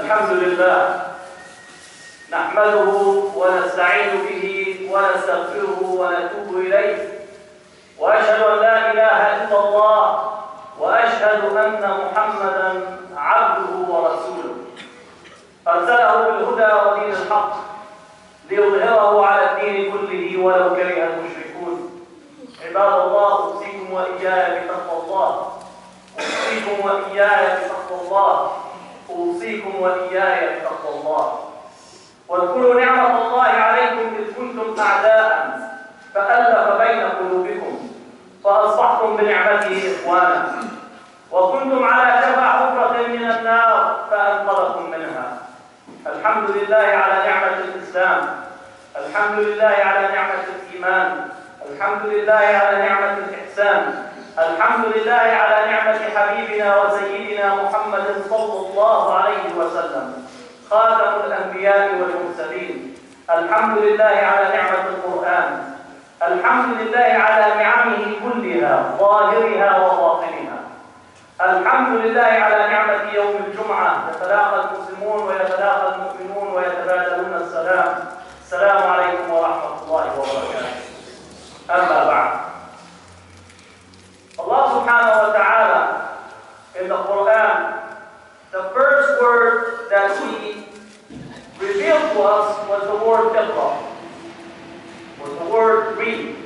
الحمد لله نحمده ونستعين به ونستغفره ونتوب إليه وأشهد أن لا إله إلا الله وأشهد أن محمدًا عبده ورسوله أرسله بالهدى ودين الحق ليظهره على الدين كله ولو كره المشركون عباد الله أوصيكم وإياي بتقوى الله أوصيكم وإياي بتقوى الله أوصيكم وإياي بتقوى الله واذكروا نعمة الله عليكم إذ كنتم أعداء فألف بين قلوبكم فأصبحتم بنعمته إخوانا وكنتم على شفا حفرة من النار فأنقذكم منها. الحمد لله على نعمة الإسلام، الحمد لله على نعمة الإيمان، الحمد لله على نعمة الإحسان، الحمد لله على نعمة حبيبنا وسيدنا محمد صلى الله عليه وسلم خاتم الأنبياء والمرسلين. الحمد لله على نعمة القرآن، الحمد لله على نعمه كلها ظاهرها وباطنها. الحمد لله على نعمة يوم الجمعة يتلاقى المسلمون ويتلاقى المؤمنون ويتبادلون السلام. السلام عليكم ورحمة الله وبركاته. أما بعد، Allah subhanahu wa ta'ala in the Quran, the first word that He revealed to us was the word iqra, was the word read.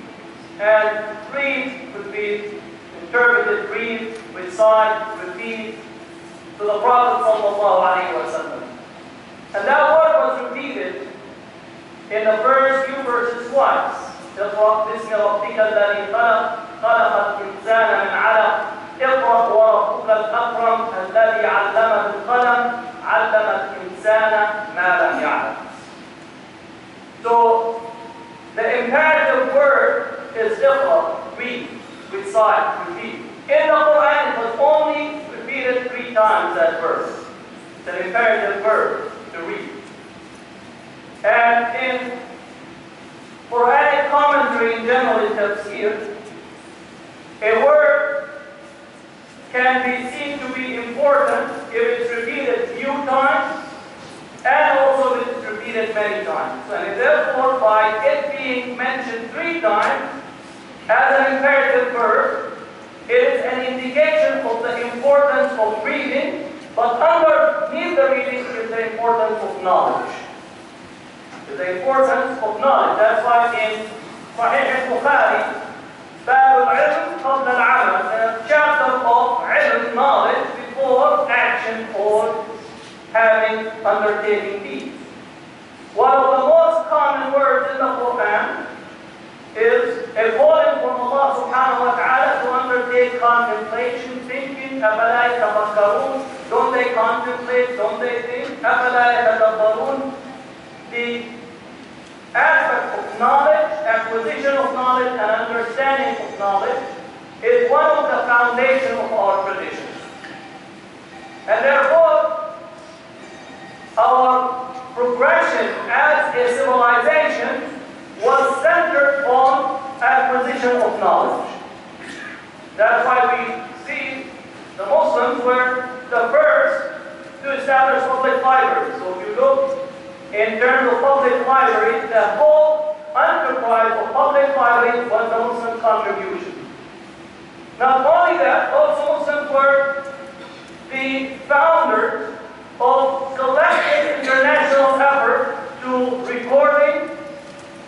And read could be interpreted read, recite, repeat to the Prophet sallallahu alayhi wa sallam. And that word was repeated in the first few verses twice. اقرأ باسم ربك الذي خلق خلق الإنسان من علق اقرأ وربك الأكرم الذي علم بالقلم علم الإنسان ما لم يعلم. So the imperative word is اقرأ, read, recite, repeat. In the Quran it was only repeated 3 times, that verse. It's an imperative verb to read. And in Quranic commentary in general in tafsir, a word can be seen to be important if it's repeated few times and also if it's repeated many times. And therefore, by it being mentioned 3 times as an imperative verb, it is an indication of the importance of reading, but underneath the reading is the importance of knowledge. The importance of knowledge. That's why in Sahih al-Bukhari, باب العلم قبل العمل, the chapter of ilm, knowledge, before action or having undertaking deeds. One of the most common words in the Quran is a calling from Allah subhanahu wa ta'ala to undertake contemplation, thinking. أَفَلَا يَتَفَكَّرُونَ, don't they contemplate, don't they think? أَفَلَا يَتَدَبَّرُونَ. The aspect of knowledge, acquisition of knowledge and understanding of knowledge is one of the foundations of our tradition. And therefore, our progression as a civilization was centered on acquisition of knowledge. That's why we see the Muslims were the first to establish public libraries. So if you look in terms of public libraries, the whole enterprise of public libraries was the Muslim contribution. Not only that, also Muslims were the founders of collective international effort to recording,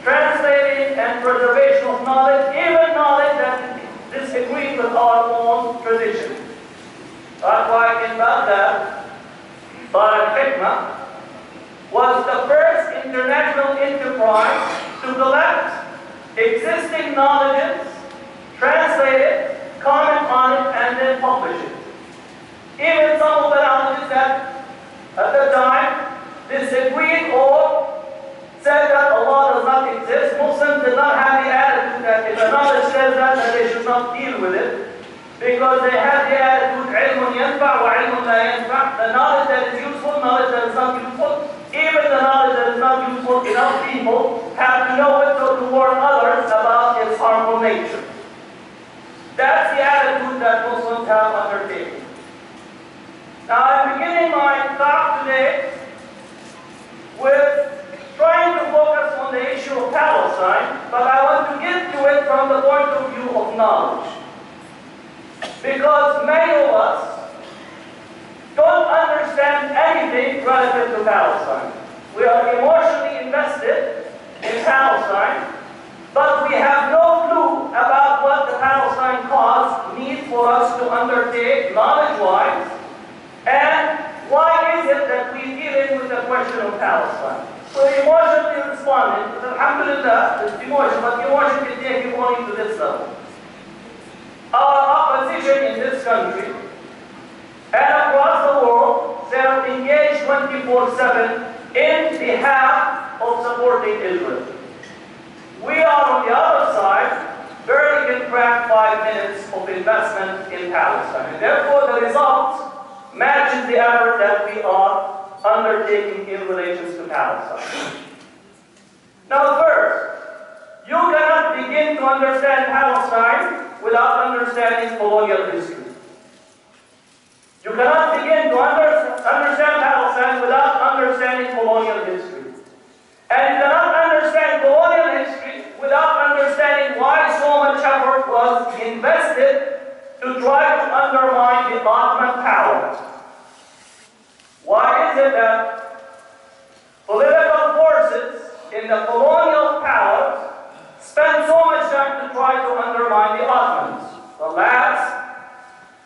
translating, and preservation of knowledge, even knowledge that disagrees with our own tradition. That's why in Baghdad, Dar al-Hikmah was the first international enterprise to collect existing knowledges, translate it, comment on it, and then publish it. Even some of the knowledges that at the time disagreed or said that Allah does not exist, Muslims did not have the attitude that if a knowledge says that they should not deal with it, because they had the attitude علم ينفع وعلم لا ينفع, the knowledge that is useful, knowledge that is not useful. Even the knowledge that is not useful, enough people have to know it so to warn others about its harmful nature. That's the attitude that Muslims have undertaken. Now, I'm beginning my talk today with trying to focus on the issue of Palestine, but I want to get to it from the point of view of knowledge. Because many of us don't understand anything relative to Palestine. We are emotionally invested in Palestine, but we have no clue about what the Palestine cause needs for us to undertake knowledge-wise, and why is it that we deal with the question of Palestine. So emotionally responding, alhamdulillah, it's emotion, but emotion can take you only to this level. Our opposition in this country and across the world, they are engaged 24/7 in behalf of supporting Israel. We are on the other side, barely can crack 5 minutes of investment in Palestine. And therefore, the result matches the effort that we are undertaking in relation to Palestine. Now first, you cannot begin to understand Palestine without understanding colonial history. You cannot begin to understand Palestine without understanding colonial history. And you cannot understand colonial history without understanding why so much effort was invested to try to undermine the Ottoman power. Why is it that political forces in the colonial powers spend so much time to try to undermine the Ottomans, the last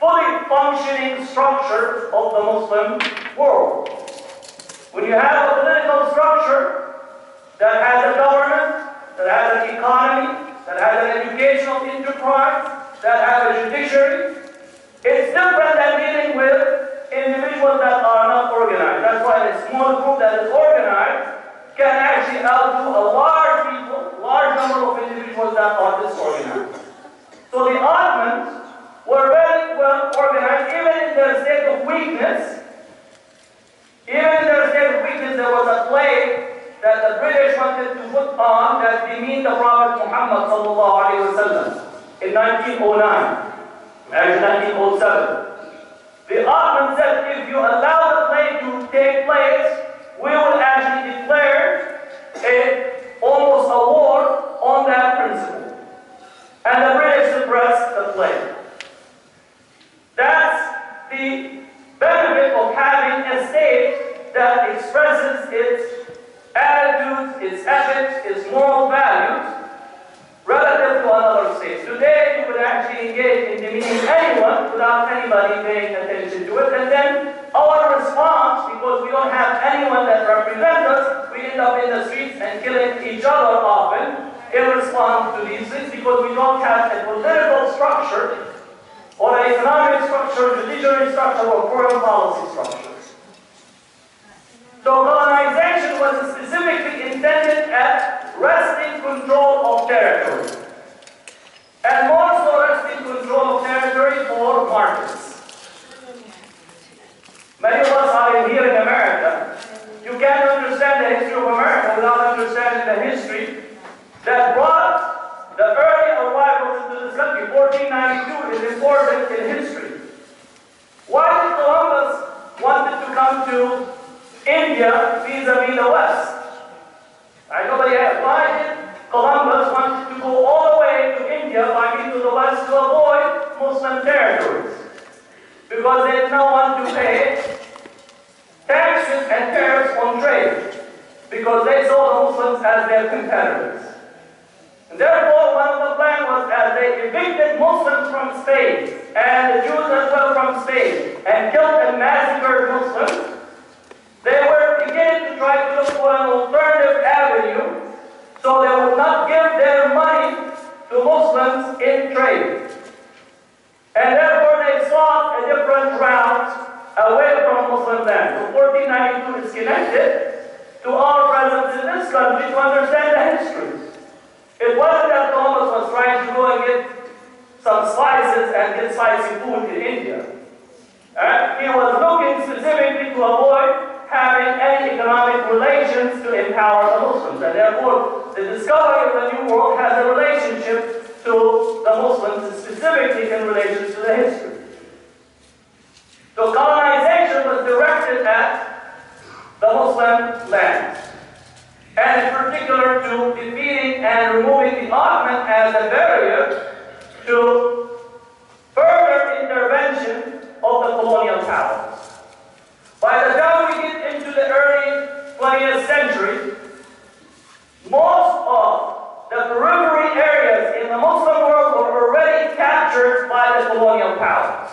fully functioning structure of the Muslim world? When you have a political structure that has a government, that has an economy, that has an educational enterprise, that has a judiciary, it's different than dealing with individuals that are not organized. That's why a small group that is organized can actually outdo a large number of individuals that are disorganized. So the Ottomans were very well organized, even in their state of weakness. Even in their state of weakness, there was a plague that the British wanted to put on that demeaned the Prophet Muhammad in 1909, actually 1907. The Ottomans said, if you allow the plague to take place, we will actually declare almost a war on that principle. And the British suppressed the plague. That's the benefit of having a state that expresses its attitudes, its ethics, its moral values relative to another state. Today, you would actually engage in demeaning anyone without anybody paying attention to it. And then our response, because we don't have anyone that represents us, we end up in the streets and killing each other often in response to these things, because we don't have a political structure or an economic structure, judiciary structure, or foreign policy structure. So colonization was specifically intended at wresting control of territory. And more so wresting control of territory for markets. Many of us are here in America. You can't understand the history of America without understanding the history that brought the early arrivals into this country. 1492 is important in history. Why did Columbus wanted to come to India vis-a-vis the West? Nobody asked. Why did Columbus want to go all the way to India by being to the West to avoid Muslim territories? Because they did not want to pay taxes and tariffs on trade, because they saw the Muslims as their competitors. And therefore, one of the plans was, as they evicted Muslims from Spain, and the Jews as well from Spain, and killed and massacred Muslims, they were beginning to try to look for an alternative avenue so they would not give their money to Muslims in trade. And therefore they sought a different route away from Muslim land. So 1492 is connected to our presence in this country to understand the history. It wasn't that Columbus was trying to go and get some spices and get spicy food in India. He was looking specifically to avoid having any economic relations to empower the Muslims. And therefore, the discovery of the New World has a relationship to the Muslims, specifically in relation to the history. So colonization colonial powers.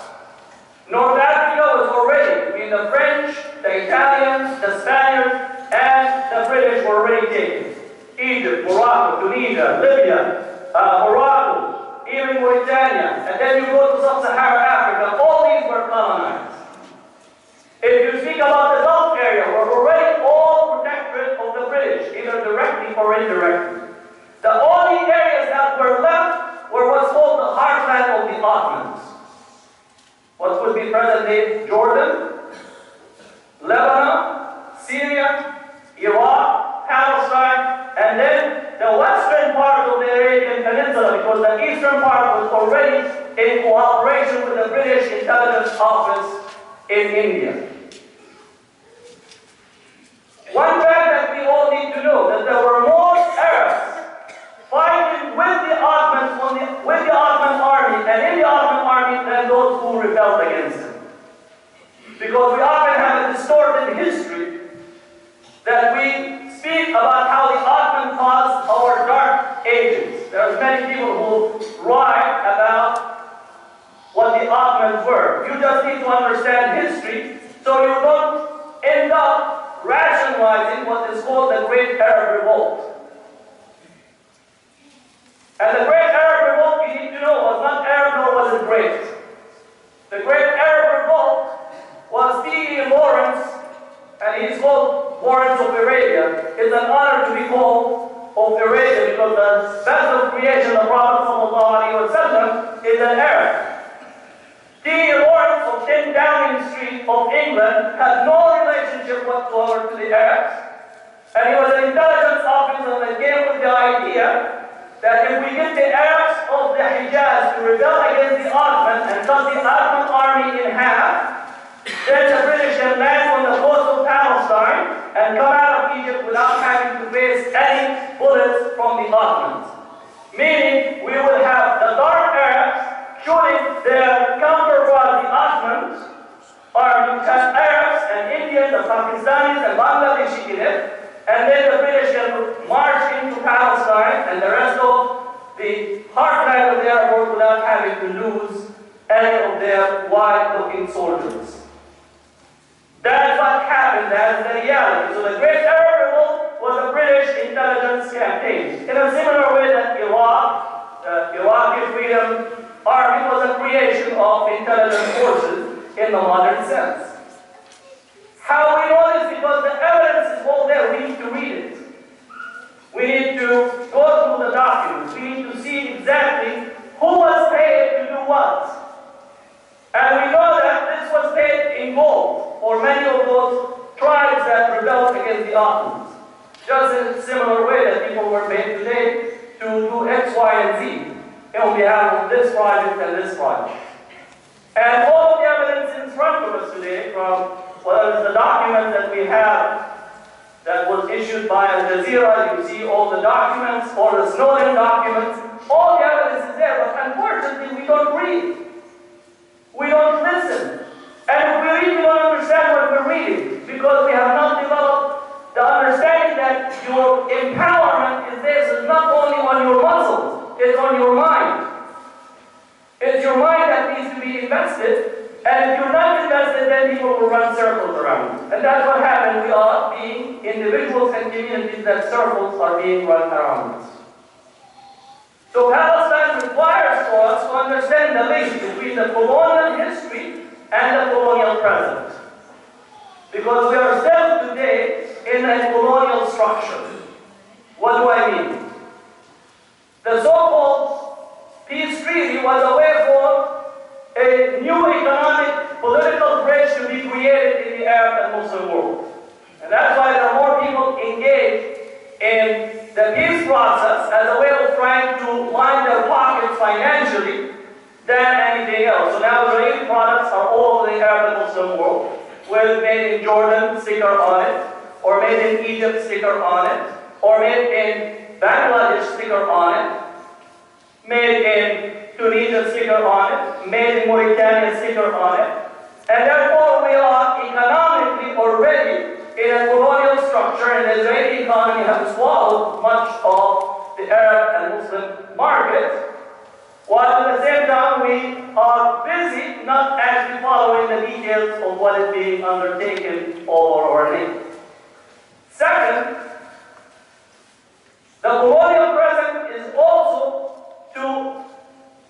North Africa was already, between the French, the Italians, the Spaniards, and the British were already taken. Egypt, Morocco, Tunisia, Libya, Morocco, even Mauritania, and then you go to sub-Saharan Africa, all these were colonized. If you speak about the Gulf area, we're already all protectorate of the British, either directly or indirectly. The only areas that were left were what's called the heartland of the Ottomans. What would be present-day Jordan, Lebanon, Syria, Iraq, Palestine, and then the western part of the Arabian Peninsula, because the eastern part was already in cooperation with the British Intelligence Office in India. One fact that we all need to know, that there were more Arabs fighting with the Ottoman army and in the Ottoman army than those who rebelled against them. Because we often have a distorted history that we speak about how the Ottoman caused our dark ages. There's many people who write about what the Ottomans were. You just need to understand history so you don't end up rationalizing what is called the Great Arab Revolt. And the Great Arab Revolt, you need to know, was not Arab nor was it great. The Great Arab Revolt was T.E. Lawrence, and he's called Lawrence of Arabia. It's an honor to be called of Arabia because the best of creation, the Prophet ﷺ, is an Arab. T.E. Lawrence of 10 Downing Street of England had no relationship whatsoever to the Arabs, and he was an intelligence officer that came with the idea that if we get the Arabs of the Hijaz to rebel against the Ottomans and cut the Ottoman army in half, then the British can land on the coast of Palestine and come out of Egypt without having to face any bullets from the Ottomans. Meaning, we will have the dark Arabs shooting their counterpart, the Ottomans, army, Arabs and Indians and Pakistanis and Bangladeshi in it, and then the British can march into Palestine and the rest of the heartland of the Arab world without having to lose any of their white-looking soldiers. That's what happened, that's the reality. So the Great Arab Revolt was a British intelligence campaign. In a similar way that Iraqi Freedom Army was a creation of intelligence forces in the modern sense. How we know this? Because the evidence is all there. We need to read it. We need to go through the documents. We need to see exactly who was paid to do what. And we know that this was paid in gold for many of those tribes that rebelled against the Ottomans. Just in a similar way that people were paid today to do X, Y, and Z on behalf of this project and this project. And all of the evidence in front of us today, from whether it's the document that we have that was issued by Al Jazeera, you see all the documents, or the Snowden documents, all the evidence is there, but unfortunately we don't read. We don't listen. And if we read, we don't understand what we're reading, because we have not developed the understanding that your empowerment is there. It's not only on your muscles, it's on your mind. It's your mind that needs to be invested. And if you're not invested, then people will run circles around you. And that's what happened. We are being individuals and communities that circles are being run around us. So Palestine requires for us to understand the link between the colonial history and the colonial present. Because we are still today in a colonial structure. What do I mean? The so-called peace treaty was a way for a new economic, political bridge to be created in the Arab and Muslim world. And that's why there are more people engaged in the peace process as a way of trying to line their pockets financially than anything else. So now Israeli products are all over the Arab and Muslim world, with made in Jordan sticker on it, or made in Egypt sticker on it, or made in Bangladesh sticker on it, made in Tunisia sticker on it, made in Mauritania sticker on it, and therefore we are economically already in a colonial structure, and the Israeli economy has swallowed much of the Arab and Muslim market, while at the same time we are busy not actually following the details of what is being undertaken or ordained. Second, the colonial present is also to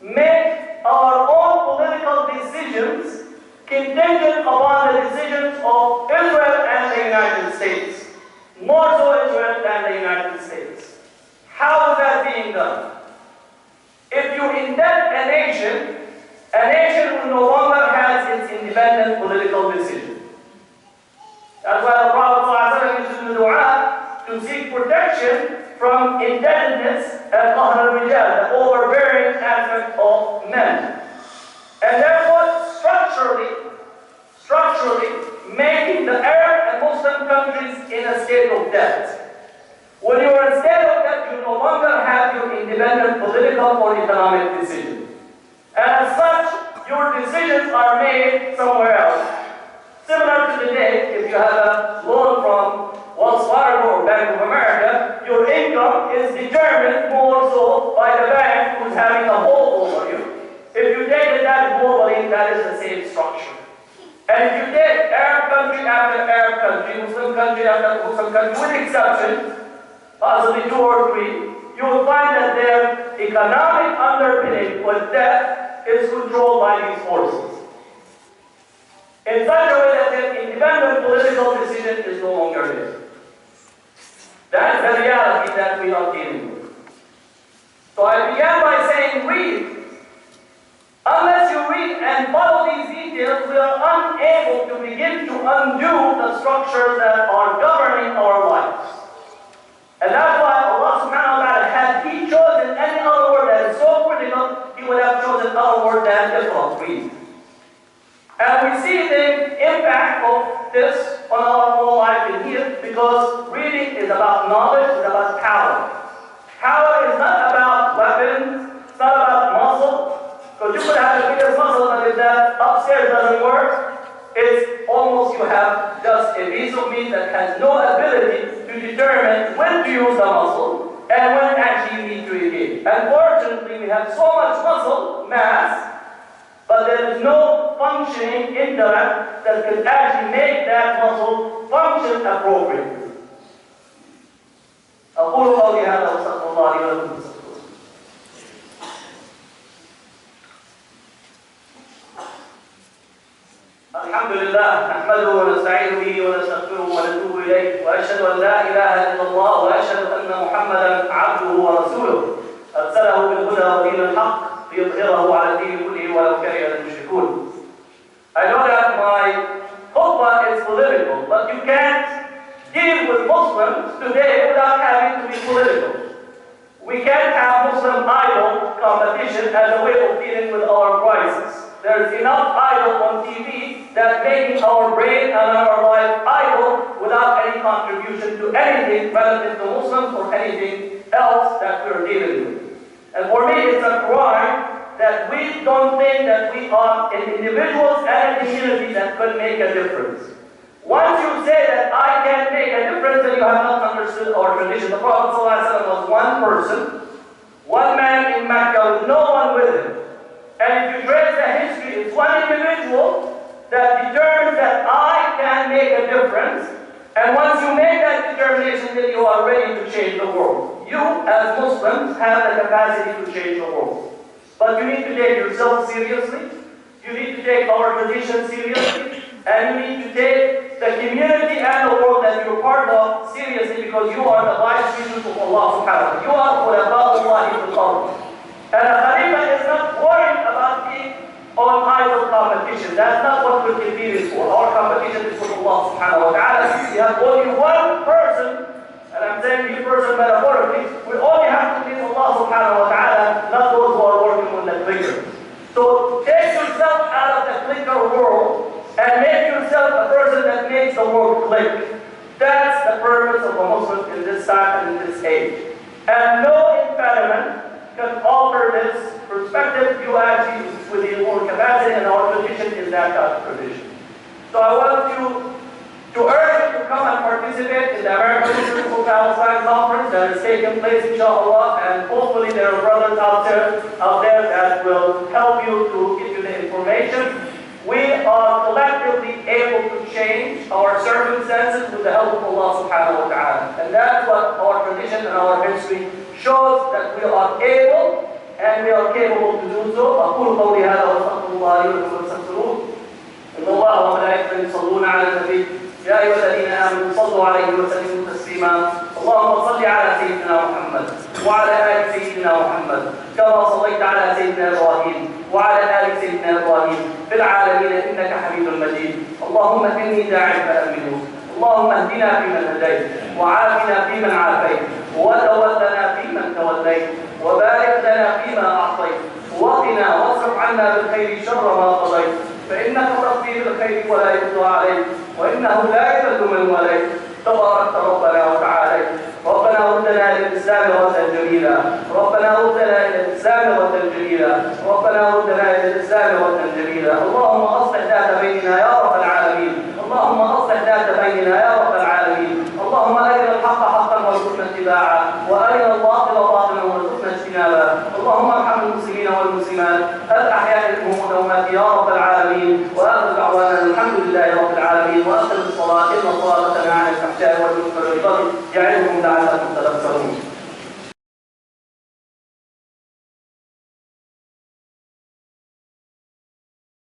make our own political decisions contingent upon the decisions of Israel and the United States. More so Israel than the United States. How is that being done? If you indebt a nation will no longer have its independent political decision. That's why the Prophet ﷺ used to do dua to seek protection from indebtedness and the overbearing aspect of men. And therefore, structurally making the Arab and Muslim countries in a state of debt. When you are in a state of debt, you no longer have your independent political or economic decision. And as such, your decisions are made somewhere else. Similar to today, if you have a loan from Wells Fargo or Bank of America, your income is determined more so by the bank who's having a hold over you. If you take that globally, that is the same structure. And if you take Arab country after Arab country, Muslim country after Muslim country, with exception, possibly 2 or 3, you will find that their economic underpinning with debt is controlled by these forces. In such a way that their independent political decision is no longer there. That is the reality that we are dealing with. So I began by saying, read. Unless you read and follow these details, we are unable to begin to undo the structures that are governing our lives. And that's why Allah subhanahu wa ta'ala, had He chosen any other word that is so critical, He would have chosen other word than iqra, read. And we see the impact of this on our whole life in here, because reading is about knowledge, it's about power. Power is not about weapons, it's not about muscle. Because you could have the biggest muscle, but if that upstairs doesn't work, it's almost you have just a piece of meat that has no ability to determine when to use the muscle and when actually you need to engage. Unfortunately, we have so much muscle mass, but there is no functioning intellect that can actually make that muscle function appropriately. أقول قولي هذا وأستغفر الله لي ولكم. الحمد لله نحمده ونستعين به ونستغفره ونتوب إليه وأشهد أن لا إله إلا الله وأشهد أن محمدا عبده ورسوله أرسله بالهدى ودين الحق ليظهره على الدين كله ولو كره المشركون. I know that my khutbah is political, but you can't deal with Muslims today without having to be political. We can't have Muslim idol competition as a way of dealing with our crisis. There is enough idol on TV that's making our brain and our life idle without any contribution to anything relative to Muslims or anything else that we're dealing with. And for me, it's a crime that we don't think that we are individuals and a community that could make a difference. Once you say that I can make a difference, then you have not understood our tradition. The Prophet ﷺ was one person, one man in Mecca with no one with him. And if you trace the history, it's one individual that determines that I can make a difference. And once you make that determination, then you are ready to change the world. You, as Muslims, have the capacity to change the world. But you need to take yourself seriously. You need to take our tradition seriously. And you need to take the community and the world that you're part of seriously, because you are the vice regents of Allah subhanahu wa ta'ala. You are khulafa'ullahi fil ard. And a Khalifa is not worried about being on idle competition. That's not what we're competing for. Our competition is with Allah subhanahu wa ta'ala. We have only one person, and I'm saying this person metaphorically, we only have to please Allah subhanahu wa ta'ala, not those who are working on the clicker. So take yourself out of the clicker world and make yourself a person that makes the world click. That's the purpose of a Muslim in this time and in this age. And no impediment can alter this perspective. You actually, with your capacity, and our tradition is that kind of tradition. So I want you to urge you to come and participate in the American Institute of Palestine Conference that is taking place, inshallah, and hopefully there are brothers out there that will help you to give you the information. we are collectively able to change our circumstances with the help of Allah subhanahu wa ta'ala. And that's what our tradition and our history shows, that we are able and we are capable to do so. أقول قولي هذا وأستغفر الله لي ولكم واستغفروه. إن الله وملائكته يصلون على النبي يا أيها الذين آمنوا صلوا عليه وسلموا تسليما. اللهم صل على سيدنا محمد وعلى آل سيدنا محمد كما صليت على سيدنا إبراهيم وعلى آل سيدنا إبراهيم في العالمين إنك حميد مجيد. اللهم إني داعٍ فآمنوا. اللهم اهدنا فيمن هديت وعافنا فيمن عافيت وتولنا فيمن توليت وبارك لنا فيما أعطيت وقنا واصرف عنا بالخير شر ما قضيت، فإنك تقضي بالخير ولا يقضى عليك، وإنه لا يذل من وليت. تباركت ربنا وتعالى. ربنا ردنا إلى الإسلام ردا جميلا. ربنا ردنا إلى الإسلام ردا جميلا. ربنا ردنا إلى الإسلام ردا جميلا. اللهم أصلح ذات بيننا يا رب العالمين. اللهم أصلح ذات بيننا يا رب العالمين. اللهم أرنا الحق حقا وارزقنا اتباعه، وأرنا الباطل باطلا وارزقنا اجتنابه. اللهم ارحم المسلمين والمسلمات الأحياء منهم والأموات يا رب العالمين. وآخر دعوانا الحمد لله رب العالمين. وأقم الصلاة إن الصلاة تنهى عن الفحشاء والمنكر والبغي يعظكم لعلكم تذكرون.